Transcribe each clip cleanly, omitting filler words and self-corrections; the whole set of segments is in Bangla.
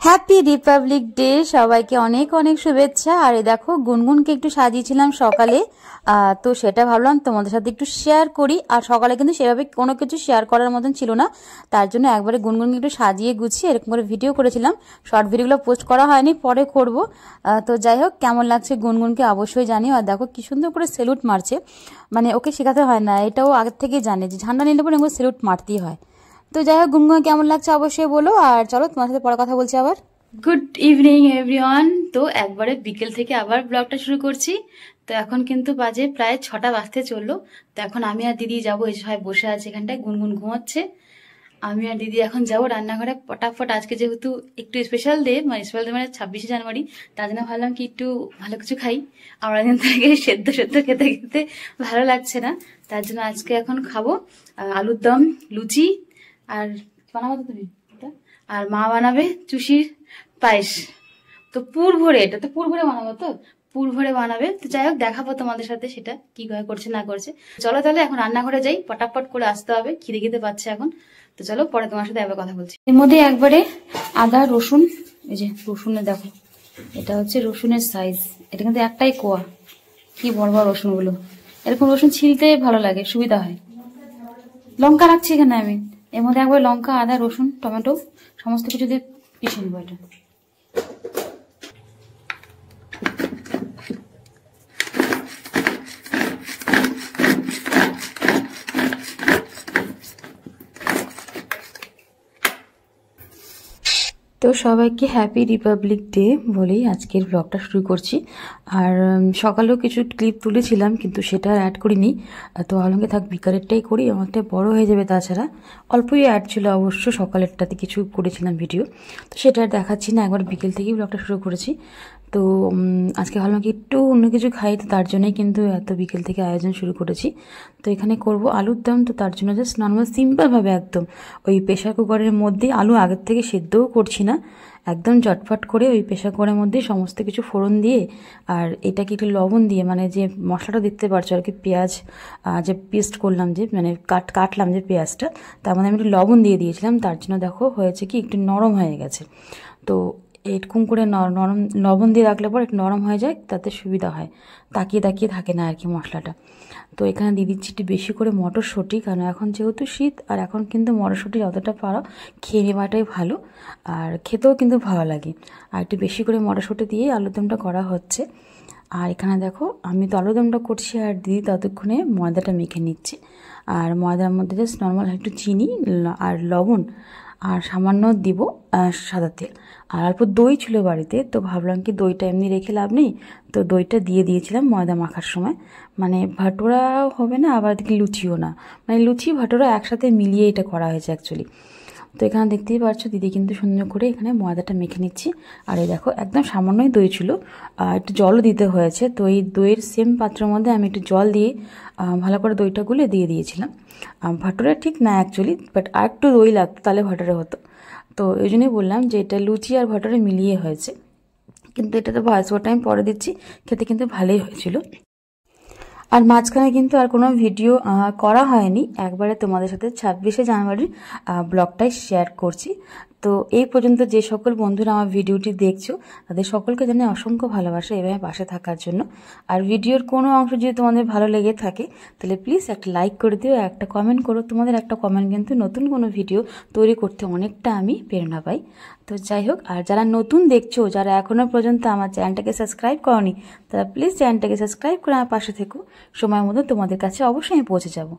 হ্যাপি রিপাবলিক ডে সবাইকে অনেক অনেক শুভেচ্ছা। আর দেখো গুনগুনকে একটু সাজিয়েছিলাম সকালে, তো সেটা ভাবলাম তোমাদের সাথে একটু শেয়ার করি। আর সকালে কিন্তু সেভাবে কোনো কিছু শেয়ার করার মতন ছিল না, তার জন্য একবারে গুনগুনকে একটু সাজিয়ে গুছিয়ে এরকম করে ভিডিও করেছিলাম। শর্ট ভিডিওগুলো পোস্ট করা হয়নি, পরে করব। তো যাই হোক, কেমন লাগছে গুনগুনকে অবশ্যই জানিও। আর দেখো কি সুন্দর করে সেলুট মারছে, মানে ওকে শেখাতে হয় না, এটাও আগের থেকেই জানে যে ঝান্ডা নিলে পরে এগুলো সেলুট মারতেই হয়। তো যাই হোক, গুনগুন কেমন লাগছে অবশ্যই বলো। আর চলো তোমার সাথে পরে কথা বলছি আবার। Good evening everyone. তো একবারে বিকেল থেকে আবার ব্লগটা শুরু করছি। তো এখন কিন্তু বাজে প্রায় 6টা বাজতে চললো। তো এখন আমি আর দিদি যাবো, এই সবাই বসে আছে এখানটায়, গুনগুন ঘুমাচ্ছে। আমি আর দিদি এখন যাবো রান্নাঘরে ফটাফট। আজকে যেহেতু একটু স্পেশাল ডে মানে 26শে জানুয়ারি, তার জন্য ভাবলাম কি একটু ভালো কিছু খাই। আমরা দিন থেকে সেদ্ধ সেদ্ধ খেতে খেতে ভালো লাগছে না, তার জন্য আজকে এখন খাবো আলুর দম, লুচি। আর বানাবো তো তুমি, আর মা বানাবে চুষির পায়েস। তো পুর ভরে, এটা তো পুর ভরে বানাবো, তো পুর ভরে বানাবে। তো যাই হোক, দেখাবো তোমাদের সাথে সেটা কি করছে না করছে। চলো তাহলে এখন রান্নাঘরে যাই, পটাপট করে আসতে হবে, খিদে খিদে পাচ্ছে এখন। তো চলো পরে তোমার সাথে একবার কথা বলছি। এর মধ্যে একবারে আদা রসুন, এই যে রসুনের দেখো, এটা হচ্ছে রসুনের সাইজ, এটা কিন্তু একটাই কোয়া, কি বড় বড় রসুনগুলো। এরকম রসুন ছিলতে ভালো লাগে, সুবিধা হয়। লঙ্কা রাখছি এখানে আমি, এর মধ্যে একবার লঙ্কা, আদা, রসুন, টমেটো সমস্ত কিছু দিয়ে পিষে নেবো এটা। তো সবাইকে হ্যাপি রিপাবলিক ডে বলেই আজকের ব্লগটা শুরু করছি। আর সকালেও কিছু ক্লিপ তুলেছিলাম, কিন্তু সেটা আর অ্যাড করিনি। তো ভাবলাম থাক বিকালেরটাই করি, অনেকটা বড় হয়ে যাবে। তাছাড়া অল্পই অ্যাড ছিল অবশ্য, সকালেরটাতে কিছু করেছিলাম ভিডিও, তো সেটা আর দেখাচ্ছি না, একবার বিকেল থেকেই ব্লগটা শুরু করেছি। তো আজকে ভাবলাম কি একটু অন্য কিছু খাই, তো তার জন্যই কিন্তু এত বিকেল থেকে আয়োজন শুরু করেছি। তো এখানে করব আলুর দম। তো তার জন্য জাস্ট নর্মাল সিম্পলভাবে একদম ওই প্রেশার কুকারের মধ্যে, আলু আগের থেকে সেদ্ধও করছি না, একদম চটফট করে ওই প্রেশার কুকারের মধ্যে সমস্ত কিছু ফোড়ন দিয়ে, আর এটাকে একটু লবণ দিয়ে, মানে যে মশলাটা দেখতে পারছো আর কি, পেঁয়াজ যে পেস্ট করলাম, যে মানে কাটলাম যে পেঁয়াজটা, তার মধ্যে আমি একটু লবণ দিয়ে দিয়েছিলাম। তার জন্য দেখো হয়েছে কি একটু নরম হয়ে গেছে। তো এরকম করে নরম লবণ দিয়ে রাখলে পর একটু নরম হয়ে যায়, তাতে সুবিধা হয়, তাকিয়ে তাকিয়ে থাকে না আর কি মশলাটা। তো এখানে দিয়ে দিচ্ছি একটু বেশি করে মটরশুঁটি, কারণ এখন যেহেতু শীত, আর এখন কিন্তু মটরশুঁটি যতটা পারো খেয়ে নেওয়াটাই ভালো, আর খেতেও কিন্তু ভালো লাগে। আর একটু বেশি করে মটরশুঁটি দিয়ে আলুরদমটা করা হচ্ছে। আর এখানে দেখো আমি তো আলুরদমটা করছি, আর দিদি ততক্ষণে ময়দাটা মেখে নিচ্ছি। আর ময়দার মধ্যে জাস্ট নর্মাল একটু চিনি আর লবণ, আর সামান্য দিব সাদা তেল, আর অল্প দই ছিল বাড়িতে। তো ভাবলাম কি দইটা এমনি রেখে লাভ নেই, তো দইটা দিয়ে দিয়েছিলাম ময়দা মাখার সময়। মানে ভাটোরাও হবে না, আবার দেখি লুচিও না, মানে লুচি ভাটোরা একসাথে মিলিয়ে এটা করা হয়েছে অ্যাকচুয়ালি। তো এখানে দেখতেই পাচ্ছ দিদি কিন্তু সুন্দর করে এখানে ময়দাটা মেখে নিচ্ছি। আর এই দেখো একদম সামান্যই দই ছিল, একটু জলও দিতে হয়েছে। তো এই দইয়ের সেম পাত্রের মধ্যে আমি একটু জল দিয়ে ভালো করে দইটা গুলে দিয়ে দিয়েছিলাম। ভাটোরা ঠিক না অ্যাকচুয়ালি, বাট আর একটু দই লাগতো তাহলে ভাটোরা হতো। তো এই জন্যই বললাম যে এটা লুচি আর ভাটোরে মিলিয়ে হয়েছে, কিন্তু এটা তো ভয়েস ওভারটা আমি পরে দিচ্ছি, খেতে কিন্তু ভালোই হয়েছিল। আর মাঝখানে কিন্তু আর কোনো ভিডিও করা হয়নি, একবারে তোমাদের সাথে 26শে জানুয়ারির ব্লগটাই শেয়ার করছি। তো এই পর্যন্ত যে সকল বন্ধুরা আমার ভিডিওটি দেখছো, তাদের সকলকে জানাই অসংখ্য ভালোবাসা এভাবে পাশে থাকার জন্য। আর ভিডিওর কোনো অংশ যদি তোমাদের ভালো লেগে থাকে, তাহলে প্লিজ একটা লাইক করে দিও, একটা কমেন্ট করো। তোমাদের একটা কমেন্ট কিন্তু নতুন কোনো ভিডিও তৈরি করতে অনেকটা আমি প্রেরণা পাই। তো যাই হোক, আর যারা নতুন দেখছো, যারা এখনও পর্যন্ত আমার চ্যানেলটাকে সাবস্ক্রাইব করনি, তারা প্লিজ চ্যানেলটাকে সাবস্ক্রাইব করে আমার পাশে থেকো, সময় মতো তোমাদের কাছে অবশ্যই আমি পৌঁছে যাব।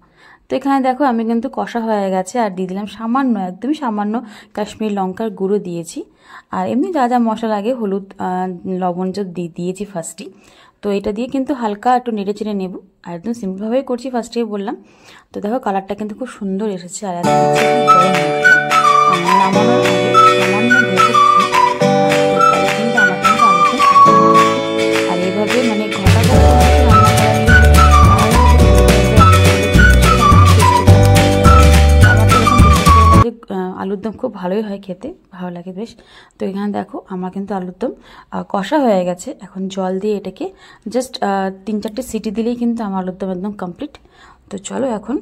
তো এখানে দেখো আমি কিন্তু কষা হয়ে গেছে, আর দিয়ে দিলাম সামান্য, একদমই সামান্য কাশ্মীর লঙ্কার গুঁড়ো দিয়েছি। আর এমনি যা যা মশলা লাগে, হলুদ, লবণ দিয়েছি ফার্স্টই। তো এটা দিয়ে কিন্তু হালকা একটু নেড়ে চেড়ে নেব, আর একদম সিম্পলভাবেই করছি, ফার্স্টেই বললাম। তো দেখো কালারটা কিন্তু খুব সুন্দর এসেছে। আর এখন গরম মশলা নামানোর আগে সামান্য ভেজে কিন্তু আমার কিন্তু আলুতে, আর এইভাবে মানে ঘটা আলুর দম খুব ভালোই হয়, খেতে ভালো লাগে বেশ। তো এখানে দেখো আমার কিন্তু আলুর দম কষা হয়ে গেছে। এখন জল দিয়ে এটাকে জাস্ট 3-4টে সিটি দিলেই কিন্তু আমার আলুর দম একদম কমপ্লিট। তো চলো এখন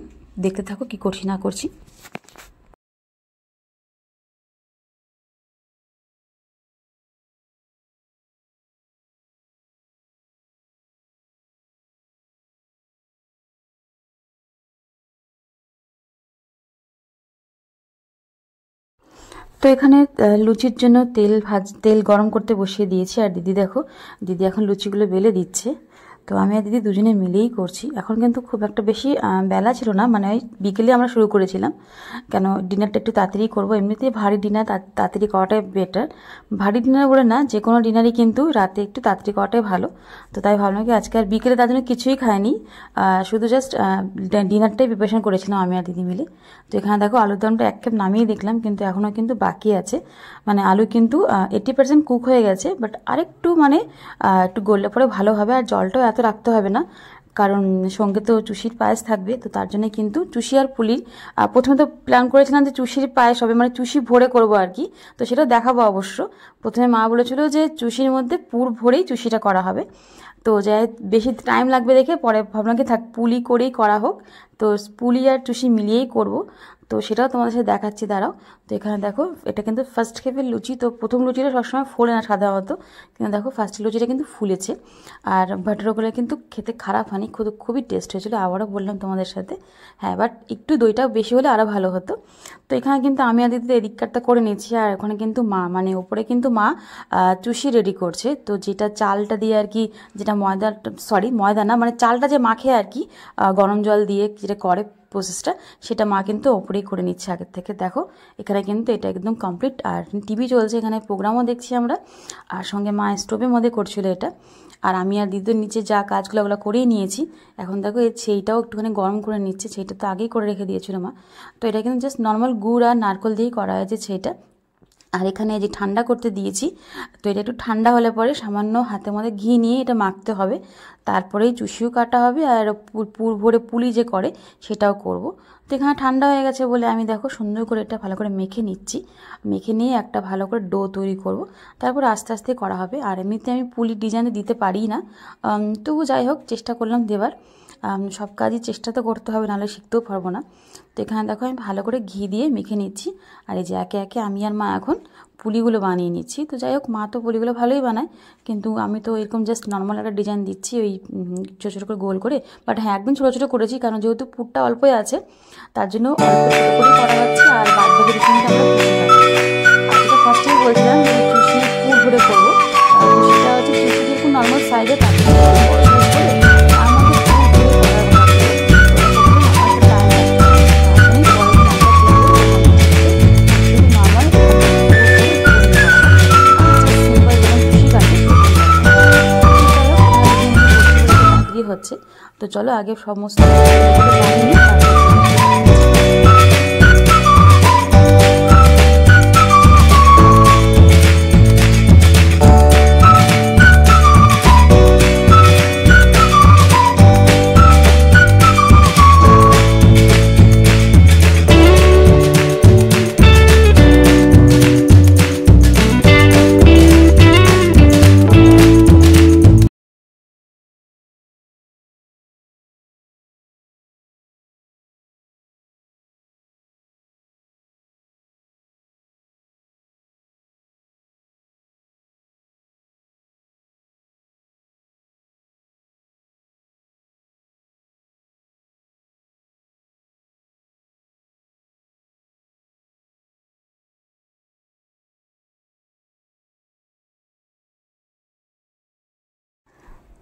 দেখতে থাকো কি করছি না করছি। তো এখানে লুচির জন্য তেল গরম করতে বসিয়ে দিয়েছি। আর দিদি দেখো, দিদি এখন লুচিগুলো বেলে দিচ্ছে। তো আমি আর দিদি দুজনে মিলেই করছি। এখন কিন্তু খুব একটা বেশি বেলা ছিল না, মানে ওই বিকেলে আমরা শুরু করেছিলাম, কেন ডিনারটা একটু তাড়াতাড়ি করবো। এমনিতেই ভারী ডিনার তাড়াতাড়ি করাটাই বেটার। ভারী ডিনার বলে না, যে কোনো ডিনারই কিন্তু রাতে একটু তাড়াতাড়ি করাটাই ভালো। তো তাই ভাবলাম কি আজকে আর বিকেলে তার জন্য কিছুই খাইনি, শুধু জাস্ট ডিনারটাই প্রিপারেশন করেছিলাম আমি আর দিদি মিলে। তো এখানে দেখো আলুর দমটা এক কাপ নামিয়ে দেখলাম, কিন্তু এখনও কিন্তু বাকি আছে। মানে আলু কিন্তু 80% কুক হয়ে গেছে, বাট আরেকটু মানে একটু গললে পরে ভালো হবে। আর জলটাও এত রাখতে হবে না, কারণ সঙ্গে তো চুষির পায়েস থাকবে। তো তার জন্য কিন্তু চুষি আর পুলির প্রথমে তো প্ল্যান করেছিলাম যে চুষির পায়েস হবে, মানে চুষি ভরে করবো আর কি। তো সেটাও দেখাবো অবশ্য। প্রথমে মা বলেছিল যে চুষির মধ্যে পুর ভরেই চুষিটা করা হবে। তো যাই বেশি টাইম লাগবে দেখে পরে ভাবলাম কি থাক পুলি করেই করা হোক। তো পুলি আর চুষি মিলিয়েই করব। তো সেটাও তোমাদের সাথে দেখাচ্ছি, দাঁড়াও। তো এখানে দেখো এটা কিন্তু ফার্স্ট খেপের লুচি। তো প্রথম লুচিটা সবসময় ফোলে না সাধারণত, কিন্তু দেখো ফার্স্ট লুচিটা কিন্তু ফুলেছে। আর বাটারগুলো কিন্তু খেতে খারাপ হয়নি, খুবই টেস্ট হয়েছিল। আবারও বললাম তোমাদের সাথে, হ্যাঁ, বাট একটু দইটা বেশি হলে আরও ভালো হতো। তো এখানে কিন্তু আমি আর দিদি এদিক কাটটা করে নিচ্ছি। আর ওখানে কিন্তু মা, মানে ওপরে কিন্তু মা চুষি রেডি করছে। তো যেটা চালটা দিয়ে আর কি, যেটা ময়দা না, মানে চালটা যে মাখে আর কি গরম জল দিয়ে যেটা করে প্রসেসটা, সেটা মা কিন্তু ওপরেই করে নিচ্ছে আগের থেকে। দেখো এখানে কিন্তু এটা একদম কমপ্লিট। আর টিভি চলছে, এখানে প্রোগ্রামও দেখছি আমরা। আর সঙ্গে মা স্টোভের মধ্যে করছিল এটা। আর আমি আর দিদির নিচে যা কাজগুলো ওগুলো করেই নিয়েছি। এখন দেখো সেইটাও একটুখানি গরম করে নিচ্ছে। সেইটা তো আগেই করে রেখে দিয়েছিল মা। তো এটা কিন্তু জাস্ট নর্মাল গুড় আর নারকেল দিয়েই করা হয়েছে সেইটা। আর এখানে যে ঠান্ডা করতে দিয়েছি, তো এটা একটু ঠান্ডা হলে পরে সামান্য হাতের মধ্যে ঘি নিয়ে এটা মাখতে হবে। তারপরেই চুষিও কাটা হবে, আর পুর ভরে পুলি যে করে সেটাও করব। তো এখানে ঠান্ডা হয়ে গেছে বলে আমি দেখো সুন্দর করে এটা ভালো করে মেখে নিচ্ছি। মেখে নিয়ে একটা ভালো করে ডো তৈরি করব, তারপর আস্তে আস্তে করা হবে। আর এমনিতে আমি পুলির ডিজাইন দিতে পারি না, তবু যাই হোক চেষ্টা করলাম দেবার। সব কাজই চেষ্টা তো করতে হবে, নাহলে শিখতেও পারবো না। তো এখানে দেখো আমি ভালো করে ঘি দিয়ে মেখে নিচ্ছি। আর এই যে একে একে আমি আর মা এখন পুলিগুলো বানিয়ে নিচ্ছি। তো যাই হোক মা তো পুলিগুলো ভালোই বানায়, কিন্তু আমি তো এরকম জাস্ট নর্মাল একটা ডিজাইন দিচ্ছি, ওই ছোটো ছোটো করে গোল করে। বাট হ্যাঁ, একদম ছোটো ছোটো করেছি, কারণ যেহেতু পুরটা অল্পই আছে তার জন্য অল্প ছোটো করে করা হচ্ছে। আর বাদ বাকি ডিজাইনটা আমরা চুষি কাটবো। আর যেটা ফার্স্টেই বলছিলাম যে চুষি পুর ভরে করবো, সেটা হচ্ছে চুষি যেরকম নর্মাল সাইজে তার হচ্ছে। তো চলো আগে সমস্ত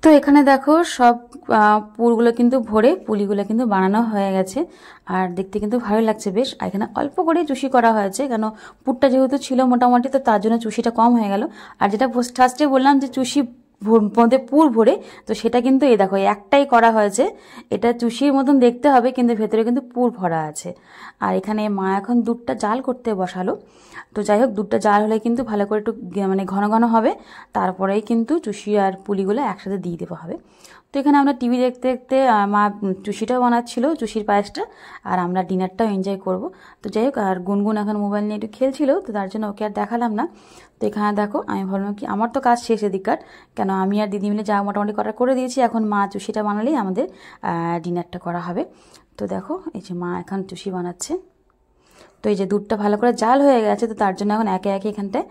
তো এখানে দেখো সব পুরগুলো কিন্তু ভরে পুলিগুলো কিন্তু বানানো হয়ে গেছে। আর দেখতে কিন্তু ভালো লাগছে বেশ। আর এখানে অল্প করেই চুষি করা হয়েছে, কেন পুরটা যেহেতু ছিল মোটামুটি, তো তার জন্য চুষিটা কম হয়ে গেল। আর যেটা ফার্স্টে বললাম যে চুষি মধ্যে পুর ভরে, তো সেটা কিন্তু এই দেখো একটাই করা হয়েছে। এটা চুষির মতন দেখতে হবে, কিন্তু ভেতরে কিন্তু পুর ভরা আছে। আর এখানে মা এখন দুধটা জাল করতে বসালো। তো যাই হোক দুধটা জাল হলে কিন্তু ভালো করে একটু মানে ঘন ঘন হবে, তারপরেই কিন্তু চুষি আর পুলিগুলো একসাথে দিয়ে দেওয়া হবে। তো এখানে আমরা টিভি দেখতে দেখতে মা চুষিটাও বানাচ্ছিল, চুষির পায়েসটা, আর আমরা ডিনারটাও এনজয় করব। তো যাই হোক, আর গুনগুন এখন মোবাইল নিয়ে একটু খেলছিল, তো তার জন্য ওকে আর দেখালাম না। তো এখানে দেখো আমি ভাবলাম কি আমার তো কাজ শেষ এদিককার, কেন আমি আর দিদি মিলে যা মোটামুটি করে দিয়েছি। এখন মা চুষিটা বানালেই আমাদের ডিনারটা করা হবে। তো দেখো এই যে মা এখন চুষি বানাচ্ছে। তো এই যে দুধটা ভালো করে জাল হয়ে গেছে, তো তার জন্য এখন একে একে এখানটায়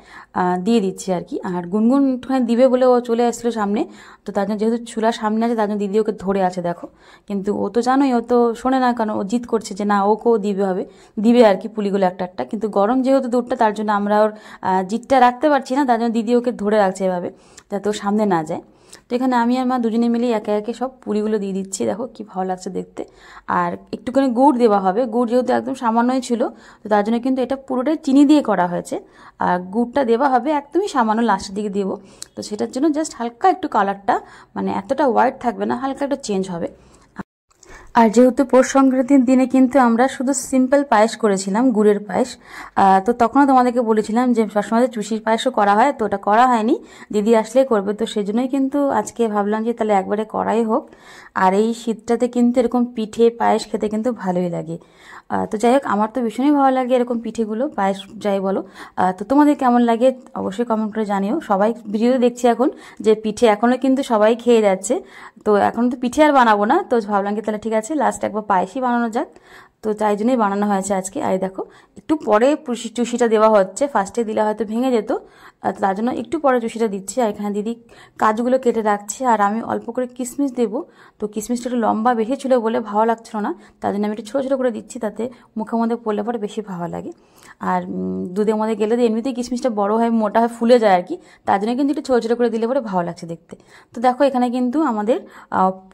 দিয়ে দিচ্ছি আর কি। আর গুনগুন একটুখানি দিবে বলে ও চলে আসছিলো সামনে, তো তার জন্য যেহেতু চুলার সামনে আছে তার জন্য দিদি ওকে ধরে আছে দেখো। কিন্তু ও তো জানোই, ও তো শোনে না, কারণ ও জিদ করছে যে না ওকেও দিবে আর কি পুলিগুলো একটা একটা। কিন্তু গরম যেহেতু দুধটা, তার জন্য আমরা ওর জিদটা রাখতে পারছি না, তার জন্য দিদি ওকে ধরে রাখছে এভাবে যাতে ও সামনে না যায়। তো এখানে আমি আর মা দুজনে মিলে একে একে সব পুরিগুলো দিয়ে দিচ্ছি, দেখো কি ভালো লাগছে দেখতে। আর একটুখানি গুড় দেওয়া হবে, গুড় যেহেতু একদম সামান্যই ছিল, তো তার জন্য কিন্তু এটা পুরোটাই চিনি দিয়ে করা হয়েছে। আর গুড়টা দেওয়া হবে একদমই সামান্য, লাস্টের দিকে দেবো। তো সেটার জন্য জাস্ট হালকা একটু কালারটা, মানে এতটা হোয়াইট থাকবে না, হালকা একটু চেঞ্জ হবে। আর যেহেতু পৌষ সংক্রান্তির দিনে কিন্তু আমরা শুধু সিম্পল পায়েস করেছিলাম, গুড়ের পায়েস। তো তখনও তোমাদেরকে বলেছিলাম যে সবসময় চুষির পায়েসও করা হয়, তো ওটা করা হয়নি, দিদি আসলেই করবে। তো সেই জন্যই কিন্তু আজকে ভাবলাম যে তাহলে একবারে করাই হোক। আর এই শীতটাতে কিন্তু এরকম পিঠে পায়েস খেতে কিন্তু ভালোই লাগে। তো যাই হোক, আমার তো ভীষণই ভালো লাগে এরকম পিঠেগুলো, পায়েস যাই বলো। তো তোমাদের কেমন লাগে অবশ্যই কমেন্ট করে জানিও। সবাই ভিডিও দেখছি এখন যে পিঠে এখনও কিন্তু সবাই খেয়ে যাচ্ছে, তো এখন তো পিঠে আর বানাবো না, তো ভাবলাম কি তাহলে ঠিক আছে লাস্ট একবার পায়েসই বানানো যাক। তো তাই জন্যই বানানো হয়েছে আজকে। আর দেখো একটু পরে চুষিটা দেওয়া হচ্ছে, ফার্স্টে দিলে হয়তো ভেঙে যেত, তার জন্য একটু পরে চুষিটা দিচ্ছি। আর এখানে দিদি কাজগুলো কেটে রাখছে, আর আমি অল্প করে কিশমিশ দেবো। তো কিশমিশটা একটু লম্বা বেশি ছিল বলে ভালো লাগছিল না, তার জন্য আমি একটু ছোটো ছোটো করে দিচ্ছি, তাতে মুখের মধ্যে পড়লে পরে বেশি ভালো লাগে। আর দুধের মধ্যে গেলে তো এমনিতেই কিশমিশটা বড় হয়, মোটা হয়, ফুলে যায় আর কি, তার জন্য কিন্তু একটু ছোটো ছোটো করে দিলে পরে ভালো লাগছে দেখতে। তো দেখো এখানে কিন্তু আমাদের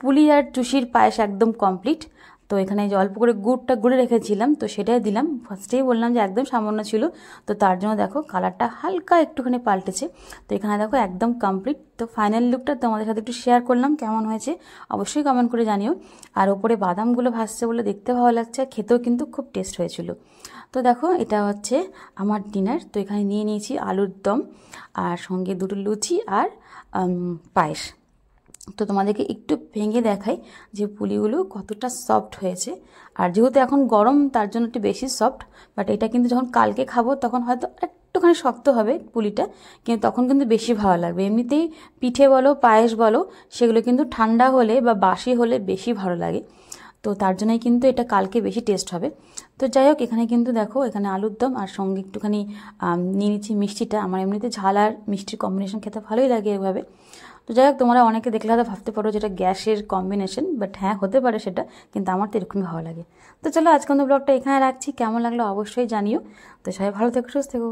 পুলি আর চুষির পায়েস একদম কমপ্লিট। তো এখানে যে অল্প করে গুড়টা গুড়ে রেখেছিলাম, তো সেটাই দিলাম। ফার্স্টেই বললাম যে একদম সামান্য ছিল, তো তার জন্য দেখো কালারটা হালকা একটুখানি পাল্টেছে। তো এখানে দেখো একদম কমপ্লিট। তো ফাইনাল লুকটা তোমাদের সাথে একটু শেয়ার করলাম, কেমন হয়েছে অবশ্যই কমেন্ট করে জানিও। আর ওপরে বাদামগুলো ভাসছে বলে দেখতে ভালো লাগছে, আর খেতেও কিন্তু খুব টেস্ট হয়েছিল। তো দেখো এটা হচ্ছে আমার ডিনার। তো এখানে নিয়ে নিয়েছি আলুর দম, আর সঙ্গে দুটো লুচি আর পায়েস। তো তোমাদেরকে একটু ভেঙে দেখাই যে পুলিগুলো কতটা সফট হয়েছে। আর যেহেতু এখন গরম তার জন্য একটু বেশি সফট, বাট এটা কিন্তু যখন কালকে খাবো তখন হয়তো একটুখানি শক্ত হবে পুলিটা, কিন্তু তখন কিন্তু বেশি ভালো লাগবে। এমনিতেই পিঠে বলো পায়েস বলো, সেগুলো কিন্তু ঠান্ডা হলে বা বাসি হলে বেশি ভালো লাগে, তো তার জন্যই কিন্তু এটা কালকে বেশি টেস্ট হবে। তো যাই হোক, এখানে কিন্তু দেখো এখানে আলুর দম আর সঙ্গে একটুখানি নিয়ে নিচ্ছি মিষ্টিটা। আমার এমনিতে ঝাল আর মিষ্টির কম্বিনেশন খেতে ভালোই লাগে এভাবে। তো যাই হোক, তোমরা অনেকে দেখলে হয়তো ভাবতে পারো যেটা গ্যাসের কম্বিনেশন, বাট হ্যাঁ হতে পারে সেটা, কিন্তু আমার তো এরকমই ভালো লাগে। তো চলো আজকে ব্লগটা এখানে রাখছি, কেমন লাগলো অবশ্যই জানিও। তো সবাই ভালো থেকো, সুস্থ থেকো।